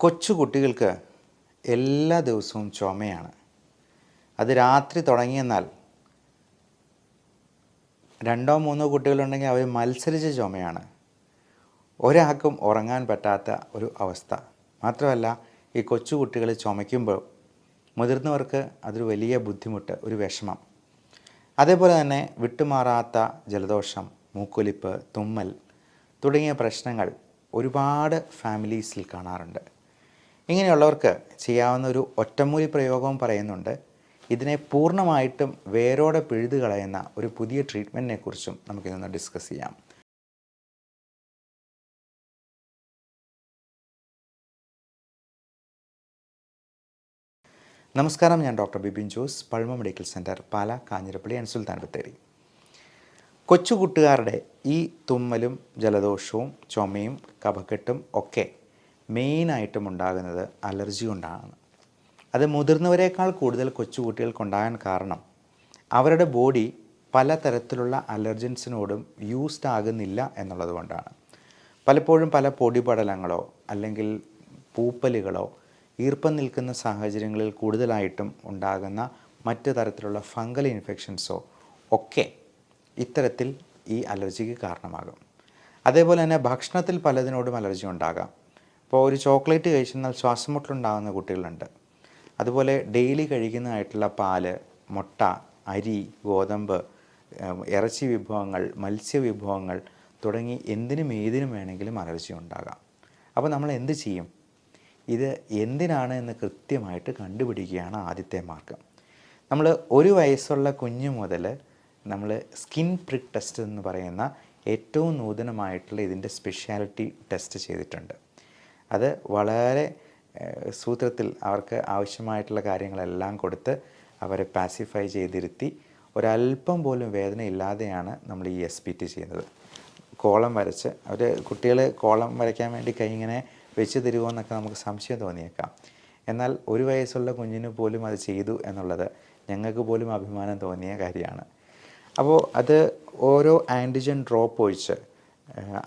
കൊച്ചു കുട്ടികൾക്ക് എല്ലാ ദിവസവും ചുമയാണ്. അത് രാത്രി തുടങ്ങിയെന്നാൽ രണ്ടോ മൂന്നോ കുട്ടികളുണ്ടെങ്കിൽ അവർ മത്സരിച്ച ചുമയാണ്. ഒരാൾക്കും ഉറങ്ങാൻ പറ്റാത്ത ഒരു അവസ്ഥ. മാത്രമല്ല, ഈ കൊച്ചു കുട്ടികൾ ചുമയ്ക്കുമ്പോൾ മുതിർന്നവർക്ക് അതൊരു വലിയ ബുദ്ധിമുട്ട്, ഒരു വിഷമം. അതേപോലെ തന്നെ വിട്ടുമാറാത്ത ജലദോഷം, മൂക്കൊലിപ്പ്, തുമ്മൽ തുടങ്ങിയ പ്രശ്നങ്ങൾ ഒരുപാട് ഫാമിലീസിൽ കാണാറുണ്ട്. ഇങ്ങനെയുള്ളവർക്ക് ചെയ്യാവുന്ന ഒരു ഒറ്റമൂലി പ്രയോഗവും പറയുന്നുണ്ട്. ഇതിനെ പൂർണ്ണമായിട്ടും വേരോടെ പിഴുതു കളയുന്ന ഒരു പുതിയ ട്രീറ്റ്മെൻറ്റിനെ കുറിച്ചും നമുക്കിതൊന്ന് ഡിസ്കസ് ചെയ്യാം. നമസ്കാരം, ഞാൻ doctor Bibin Jose, Pazhama medical centre, Pala, Kanjirappally and Sultan Bathery. കൊച്ചുകുട്ടുകാരുടെ ഈ തുമ്മലും ജലദോഷവും ചുമയും കഫക്കെട്ടും ഒക്കെ മെയിനായിട്ടും ഉണ്ടാകുന്നത് അലർജി കൊണ്ടാണ്. അത് മുതിർന്നവരെക്കാൾ കൂടുതൽ കൊച്ചുകുട്ടികൾക്കുണ്ടാകാൻ കാരണം അവരുടെ ബോഡി പലതരത്തിലുള്ള അലർജൻസിനോടും യൂസ്ഡ് ആകുന്നില്ല എന്നുള്ളത് കൊണ്ടാണ്. പലപ്പോഴും പല പൊടിപടലങ്ങളോ അല്ലെങ്കിൽ പൂപ്പലുകളോ ഈർപ്പം നിൽക്കുന്ന സാഹചര്യങ്ങളിൽ കൂടുതലായിട്ടും ഉണ്ടാകുന്ന മറ്റു തരത്തിലുള്ള ഫംഗൽ ഇൻഫെക്ഷൻസോ ഒക്കെ ഇത്തരത്തിൽ ഈ അലർജിക്ക് കാരണമാകും. അതേപോലെ തന്നെ ഭക്ഷണത്തിൽ പലതിനോടും അലർജി ഉണ്ടാകാം. ഇപ്പോൾ ഒരു ചോക്ലേറ്റ് കഴിച്ചെന്നാൽ ശ്വാസമുട്ടലുണ്ടാകുന്ന കുട്ടികളുണ്ട്. അതുപോലെ ഡെയിലി കഴിക്കുന്നതായിട്ടുള്ള പാല്, മുട്ട, അരി, ഗോതമ്പ്, ഇറച്ചി വിഭവങ്ങൾ, മത്സ്യവിഭവങ്ങൾ തുടങ്ങി എന്തിനും ഏതിനും വേണമെങ്കിലും അലർജി ഉണ്ടാകാം. അപ്പോൾ നമ്മൾ എന്ത് ചെയ്യും? ഇത് എന്തിനാണ് എന്ന് കൃത്യമായിട്ട് കണ്ടുപിടിക്കുകയാണ് ആദ്യത്തെ മാർഗം. നമ്മൾ 1 വയസ്സുള്ള കുഞ്ഞു മുതൽ നമ്മൾ സ്കിൻ പ്രിക്ക് ടെസ്റ്റ് എന്ന് പറയുന്ന ഏറ്റവും നൂതനമായിട്ടുള്ള ഇതിൻ്റെ സ്പെഷ്യാലിറ്റി ടെസ്റ്റ് ചെയ്തിട്ടുണ്ട്. അത് വളരെ സൂത്രത്തിൽ അവർക്ക് ആവശ്യമായിട്ടുള്ള കാര്യങ്ങളെല്ലാം കൊടുത്ത് അവരെ പാസിഫൈ ചെയ്തിരുത്തി ഒരല്പം പോലും വേദന ഇല്ലാതെയാണ് നമ്മൾ ഈ SPT ചെയ്യുന്നത്. കോളം വരച്ച് കുട്ടികൾ കോളം വരയ്ക്കാൻ വേണ്ടി കൈ ഇങ്ങനെ വെച്ച് തരുമോ എന്നൊക്കെ നമുക്ക് സംശയം തോന്നിയേക്കാം. എന്നാൽ 1 വയസ്സുള്ള കുഞ്ഞിന് പോലും അത് ചെയ്തു എന്നുള്ളത് ഞങ്ങൾക്ക് പോലും അഭിമാനം തോന്നിയ കാര്യമാണ്. അപ്പോൾ അത് ഓരോ ആൻറ്റിജൻ ഡ്രോപ്പ് ഒഴിച്ച്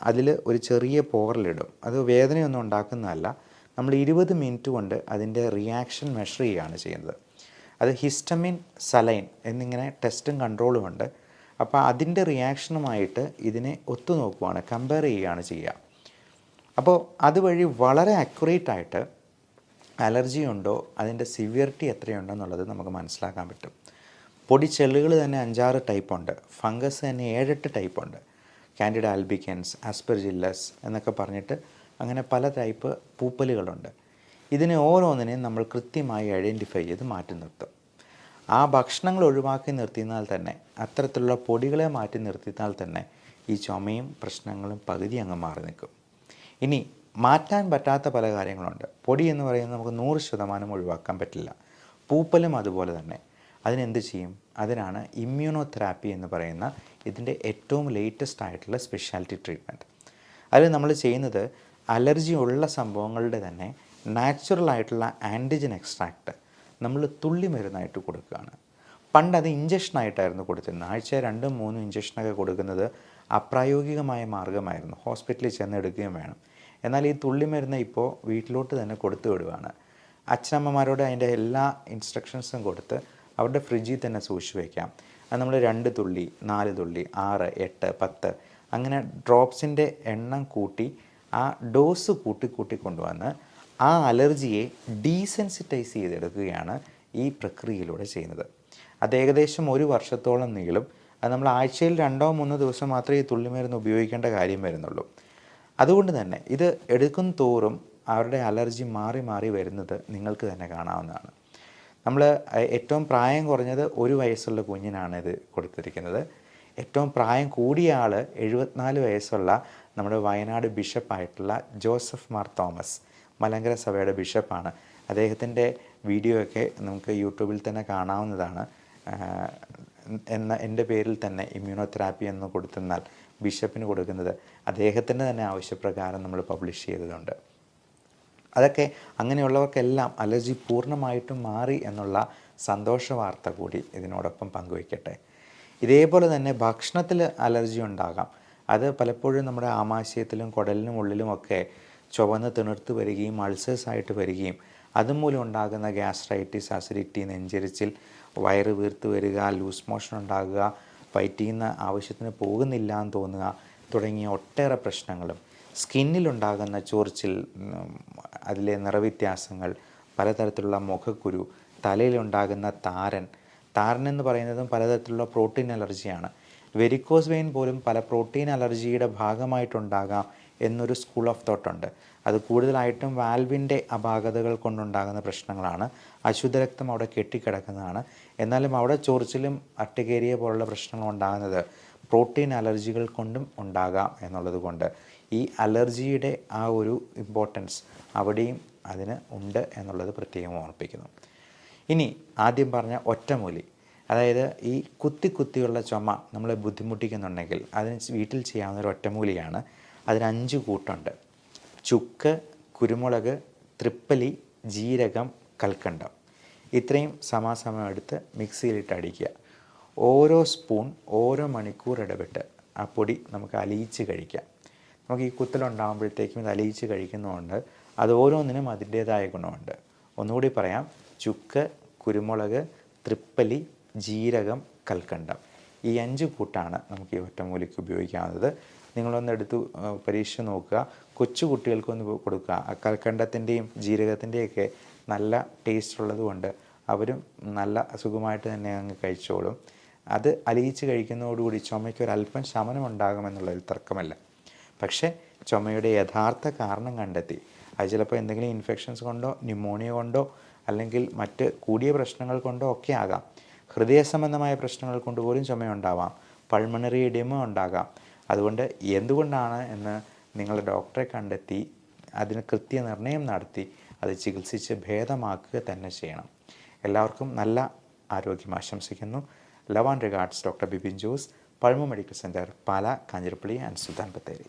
അതിൽ ഒരു ചെറിയ പോറലിടും. അത് വേദനയൊന്നും ഉണ്ടാക്കുന്നതല്ല. നമ്മൾ 20 മിനിറ്റ് കൊണ്ട് അതിൻ്റെ റിയാക്ഷൻ മെഷർ ചെയ്യുകയാണ് ചെയ്യുന്നത്. അത് ഹിസ്റ്റമിൻ, സലൈൻ എന്നിങ്ങനെ ടെസ്റ്റും കൺട്രോളും ഉണ്ട്. അപ്പോൾ അതിൻ്റെ റിയാക്ഷനുമായിട്ട് ഇതിനെ ഒത്തുനോക്കുകയാണ്, കമ്പയർ ചെയ്യുകയാണ് ചെയ്യുക. അപ്പോൾ അതുവഴി വളരെ അക്യുറേറ്റ് ആയിട്ട് അലർജി ഉണ്ടോ, അതിൻ്റെ സിവിയറിറ്റി എത്രയുണ്ടോ എന്നുള്ളത് നമുക്ക് മനസ്സിലാക്കാൻ പറ്റും. പൊടിച്ചെള്ളുകൾ തന്നെ 5-6 ടൈപ്പുണ്ട്. ഫംഗസ് തന്നെ 7-8 ടൈപ്പുണ്ട്. കാൻഡിഡ ആൽബിക്കൻസ്, ആസ്പെർജില്ലസ് എന്നൊക്കെ പറഞ്ഞിട്ട് അങ്ങനെ പല ടൈപ്പ് പൂപ്പലുകളുണ്ട്. ഇതിനെ ഓരോന്നിനെയും നമ്മൾ കൃത്യമായി ഐഡൻറ്റിഫൈ ചെയ്ത് മാറ്റി നിർത്തും. ആ ഭക്ഷണങ്ങൾ ഒഴിവാക്കി നിർത്തിയാൽ തന്നെ, അത്തരത്തിലുള്ള പൊടികളെ മാറ്റി നിർത്തിയാൽ തന്നെ ഈ ചുമയും പ്രശ്നങ്ങളും പകുതി അങ്ങ് മാറി നിൽക്കും. ഇനി മാറ്റാൻ പറ്റാത്ത പല കാര്യങ്ങളുണ്ട്. പൊടി എന്ന് പറയുന്നത് നമുക്ക് 100% ഒഴിവാക്കാൻ പറ്റില്ല. പൂപ്പലും അതുപോലെ തന്നെ. അതിനെന്ത് ചെയ്യും? അതിനാണ് ഇമ്മ്യൂണോതെറാപ്പി എന്ന് പറയുന്ന ഇതിൻ്റെ ഏറ്റവും ലേറ്റസ്റ്റ് ആയിട്ടുള്ള സ്പെഷ്യാലിറ്റി ട്രീറ്റ്മെൻറ്റ്. അതിൽ നമ്മൾ ചെയ്യുന്നത് അലർജി ഉള്ള സംഭവങ്ങളുടെ തന്നെ നാച്ചുറലായിട്ടുള്ള ആൻറ്റിജൻ എക്സ്ട്രാക്റ്റ് നമ്മൾ തുള്ളി മരുന്നായിട്ട് കൊടുക്കുകയാണ്. പണ്ട് അത് ഇഞ്ചക്ഷനായിട്ടായിരുന്നു കൊടുത്തിരുന്നത്. ആഴ്ച 2-3 ഇഞ്ചക്ഷനൊക്കെ കൊടുക്കുന്നത് അപ്രായോഗികമായ മാർഗ്ഗമായിരുന്നു. ഹോസ്പിറ്റലിൽ ചെന്ന് എടുക്കുകയും വേണം. എന്നാൽ ഈ തുള്ളി മരുന്ന് ഇപ്പോൾ വീട്ടിലോട്ട് തന്നെ കൊടുത്തു വിടുകയാണ്. അച്ഛനമ്മമാരോട് അതിൻ്റെ എല്ലാ ഇൻസ്ട്രക്ഷൻസും കൊടുത്ത് അവരുടെ ഫ്രിഡ്ജിൽ തന്നെ സൂക്ഷിച്ച് വയ്ക്കാം. അത് നമ്മൾ 2 തുള്ളി, 4 തുള്ളി, 6, 8, 10 അങ്ങനെ ഡ്രോപ്സിൻ്റെ എണ്ണം കൂട്ടി ആ ഡോസ് കൂട്ടി കൊണ്ടുവന്ന് ആ അലർജിയെ ഡീസെൻസിറ്റൈസ് ചെയ്തെടുക്കുകയാണ് ഈ പ്രക്രിയയിലൂടെ ചെയ്യുന്നത്. അത് ഏകദേശം 1 വർഷത്തോളം നീളും. അത് നമ്മൾ ആഴ്ചയിൽ 2-3 ദിവസം മാത്രമേ ഈ തുള്ളിമരുന്ന് ഉപയോഗിക്കേണ്ട കാര്യം വരുന്നുള്ളൂ. അതുകൊണ്ട് തന്നെ ഇത് എടുക്കും തോറും അവരുടെ അലർജി മാറി വരുന്നത് നിങ്ങൾക്ക് തന്നെ കാണാവുന്നതാണ്. നമ്മൾ ഏറ്റവും പ്രായം കുറഞ്ഞത് 1 വയസ്സുള്ള കുഞ്ഞിനാണ് ഇത് കൊടുത്തിരിക്കുന്നത്. ഏറ്റവും പ്രായം കൂടിയ ആൾ 74 വയസ്സുള്ള നമ്മുടെ വയനാട് ബിഷപ്പായിട്ടുള്ള ജോസഫ് മാർ തോമസ്, മലങ്കര സഭയുടെ ബിഷപ്പാണ്. അദ്ദേഹത്തിൻ്റെ വീഡിയോ ഒക്കെ നമുക്ക് യൂട്യൂബിൽ തന്നെ കാണാവുന്നതാണ്. എൻ്റെ പേരിൽ തന്നെ ഇമ്മ്യൂണോതെറാപ്പി എന്ന് കൊടുത്തെന്നാൽ ബിഷപ്പിന് കൊടുക്കുന്നത് അദ്ദേഹത്തിൻ്റെ തന്നെ ആവശ്യപ്രകാരം നമ്മൾ പബ്ലിഷ് ചെയ്തതുണ്ട്. അതൊക്കെ അങ്ങനെയുള്ളവർക്കെല്ലാം അലർജി പൂർണ്ണമായിട്ടും മാറി എന്നുള്ള സന്തോഷ വാർത്ത കൂടി ഇതിനോടൊപ്പം പങ്കുവയ്ക്കട്ടെ. ഇതേപോലെ തന്നെ ഭക്ഷണത്തിൽ അലർജി ഉണ്ടാകാം. അത് പലപ്പോഴും നമ്മുടെ ആമാശയത്തിലും കുടലിനും ഉള്ളിലുമൊക്കെ ചുവന്ന് തിണർത്ത് വരികയും അൾസേഴ്സ് ആയിട്ട് വരികയും അതുമൂലം ഉണ്ടാകുന്ന ഗ്യാസ്ട്രൈറ്റിസ്, അസിഡിറ്റി, നെഞ്ചരിച്ചിൽ, വയറ് വീർത്ത് വരിക, ലൂസ് മോഷൻ ഉണ്ടാകുക, വയറ്റിൽ നിന്ന് ആവശ്യത്തിന് പോകുന്നില്ല എന്ന് തോന്നുക തുടങ്ങിയ ഒട്ടേറെ പ്രശ്നങ്ങളും, സ്കിന്നിലുണ്ടാകുന്ന ചൊറിച്ചിൽ, അതിലെ നിറവ്യത്യാസങ്ങൾ, പലതരത്തിലുള്ള മുഖക്കുരു, തലയിലുണ്ടാകുന്ന താരൻ എന്ന് പറയുന്നതും പലതരത്തിലുള്ള പ്രോട്ടീൻ അലർജിയാണ്. വെരിക്കോസ് വെയിൻ പോലും പല പ്രോട്ടീൻ അലർജിയുടെ ഭാഗമായിട്ടുണ്ടാകാം എന്നൊരു സ്കൂൾ ഓഫ് തോട്ടുണ്ട്. അത് കൂടുതലായിട്ടും വാൽവിൻ്റെ അപാകതകൾ കൊണ്ടുണ്ടാകുന്ന പ്രശ്നങ്ങളാണ്. അശുദ്ധരക്തം അവിടെ കെട്ടിക്കിടക്കുന്നതാണ്. എന്നാലും അവിടെ ചൊറിച്ചിലും അർട്ടിക്കേരിയ പോലുള്ള പ്രശ്നങ്ങൾ ഉണ്ടാകുന്നത് പ്രോട്ടീൻ അലർജികൾ കൊണ്ടും ഉണ്ടാകാം എന്നുള്ളത് കൊണ്ട് ഈ അലർജിയുടെ ആ ഒരു ഇമ്പോർട്ടൻസ് അവിടെയും അതിന് ഉണ്ട് എന്നുള്ളത് പ്രത്യേകം ഓർമ്മിപ്പിക്കുന്നു. ഇനി ആദ്യം പറഞ്ഞ ഒറ്റമൂലി, അതായത് ഈ കുത്തിയുള്ള ചുമ നമ്മളെ ബുദ്ധിമുട്ടിക്കുന്നുണ്ടെങ്കിൽ അതിന് വീട്ടിൽ ചെയ്യാവുന്ന ഒരു ഒറ്റമൂലിയാണ്. അതിന് 5 കൂട്ടുണ്ട്: ചുക്ക്, കുരുമുളക്, തൃപ്പലി, ജീരകം, കൽക്കണ്ടം. ഇത്രയും സമാസമം എടുത്ത് മിക്സിയിലിട്ട് അടിക്കുക. ഓരോ സ്പൂൺ ഓരോ മണിക്കൂർ ഇടവിട്ട് ആ പൊടി നമുക്ക് അലിയിച്ച് കഴിക്കാം. നമുക്ക് ഈ കുത്തലുണ്ടാകുമ്പോഴത്തേക്കും ഇത് അലിയിച്ച് കഴിക്കുന്നതുകൊണ്ട് അത് ഓരോന്നിനും അതിൻ്റേതായ ഗുണമുണ്ട്. ഒന്നുകൂടി പറയാം: ചുക്ക്, കുരുമുളക്, തൃപ്പലി, ജീരകം, കൽക്കണ്ടം. ഈ 5 കൂട്ടാണ് നമുക്ക് ഈ ഒറ്റമൂലിക്ക് ഉപയോഗിക്കാവുന്നത്. നിങ്ങളൊന്ന് എടുത്ത് പരീക്ഷിച്ച് നോക്കുക. കൊച്ചു കുട്ടികൾക്കൊന്ന് കൊടുക്കുക. കൽക്കണ്ടത്തിൻ്റെയും ജീരകത്തിൻ്റെയൊക്കെ നല്ല ടേസ്റ്റ് ഉള്ളതുകൊണ്ട് അവരും നല്ല സുഖമായിട്ട് തന്നെ അങ്ങ് കഴിച്ചോളും. അത് അലിയിച്ച് കഴിക്കുന്നതോടുകൂടി ചുമയ്ക്കൊരല്പം ശമനം ഉണ്ടാകുമെന്നുള്ളതിൽ തർക്കമല്ല. പക്ഷേ ചുമയുടെ യഥാർത്ഥ കാരണം കണ്ടെത്തി, അത് ചിലപ്പോൾ എന്തെങ്കിലും ഇൻഫെക്ഷൻസ് കൊണ്ടോ ന്യൂമോണിയ കൊണ്ടോ അല്ലെങ്കിൽ മറ്റ് കൂടിയ പ്രശ്നങ്ങൾ കൊണ്ടോ ഒക്കെ ആകാം. ഹൃദയ സംബന്ധമായ പ്രശ്നങ്ങൾ കൊണ്ട് പോലും ചുമയുണ്ടാവാം. പൾമണറി എഡിമ ഉണ്ടാകാം. അതുകൊണ്ട് എന്തുകൊണ്ടാണ് എന്ന് നിങ്ങൾ ഡോക്ടറെ കണ്ടെത്തി അതിന് കൃത്യനിർണയം നടത്തി അത് ചികിത്സിച്ച് ഭേദമാക്കുക തന്നെ ചെയ്യണം. എല്ലാവർക്കും നല്ല ആരോഗ്യം ആശംസിക്കുന്നു. Love and regards, doctor Bipin Jose, Pazhama medical centre, Pala, Kanjirappally and Sultan Bathery.